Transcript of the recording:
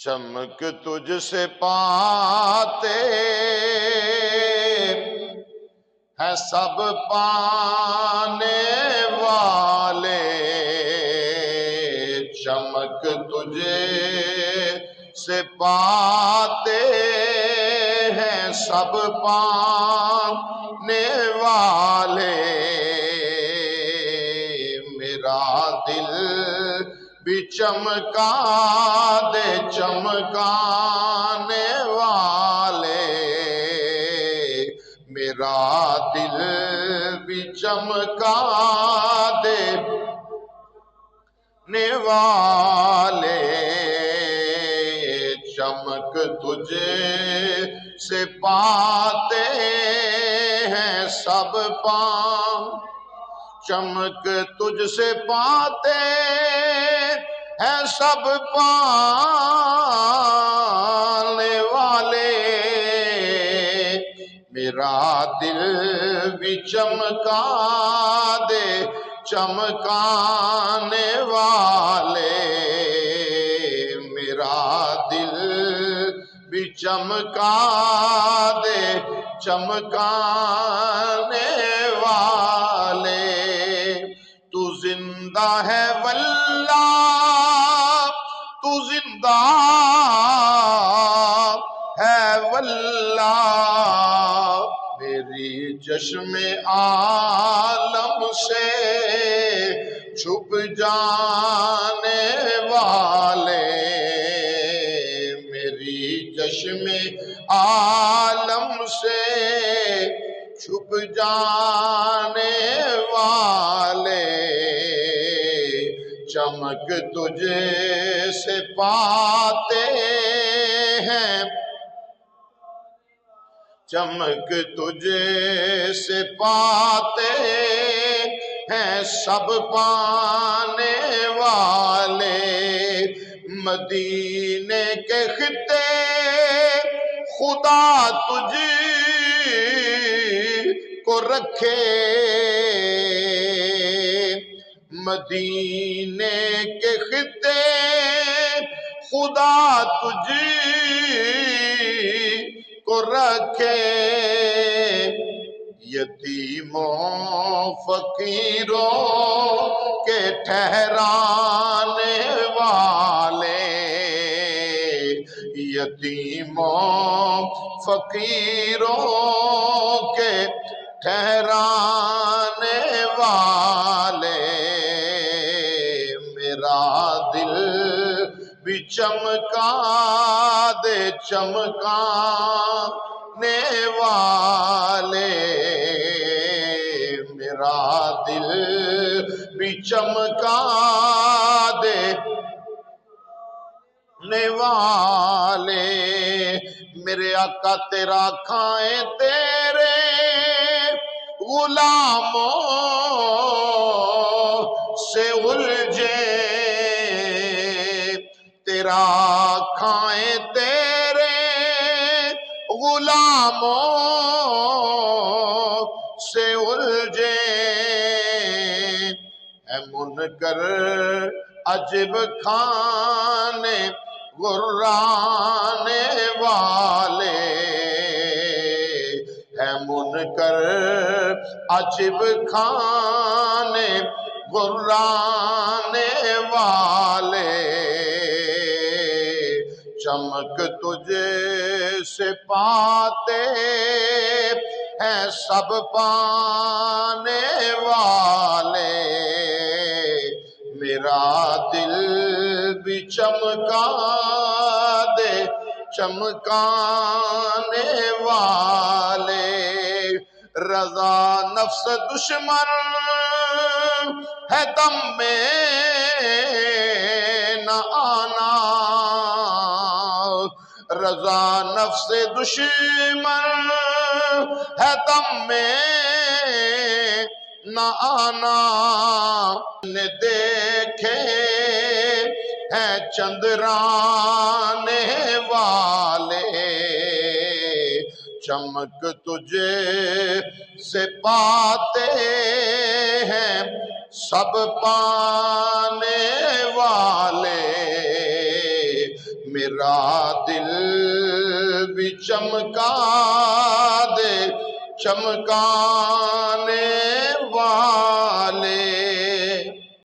چمک تجھ سے پاتے ہیں سب پانے والے، چمک تجھے سے پاتے ہیں سب پانے والے، میرا دل بھی چمکا دے چمکانے والے، میرا دل بھی چمکا دے والے، چمک تجھے سے پاتے ہیں سب چمک تجھ سے پاتے ہیں سب پانے والے، میرا دل بھی چمکا دے چمکانے والے، میرا دل بھی چمکا دے چمکانے والے، تو زندہ ہے واللہ تو زندہ ہے واللہ، میری چشم عالم سے چھپ جانے والے، میری چشم عالم سے چھپ جانے والے، چمک تجھے سے پاتے ہیں چمک تجھے سے پاتے ہیں سب پانے والے، مدینے کے خطے خدا تجھ کو رکھے، مدینے کے خطے خدا تجھ کو رکھے، یتیموں فقیروں کے ٹھہرانے والے، یتیموں فقیروں کے ٹھہرانے والے، میرا دل بھی چمکا دے چمکانے والے، میرا دل بھی چمکا دے والے، میرے آقا تیرا کھائیں تیرے غلاموں سے الجھے، تیرا کھائیں تیرے غلاموں سے الجھے، اے منکر عجب کھانے غرانے والے، اے منکر عجب کھانے غرانے والے، چمک تجھے سے پاتے ہیں سب پانے والے، میرا دل بھی چمکا دے چمکانے والے، رضا نفس دشمن ہے دم میں نہ آنا، رضا نفس دشمن ہے دم میں نہ آنا، نے دیکھے ہیں چندرانے والے، چمک تجھے سے پاتے ہیں سب پانے والے، میرا دل بھی چمکا دے چمکانے والا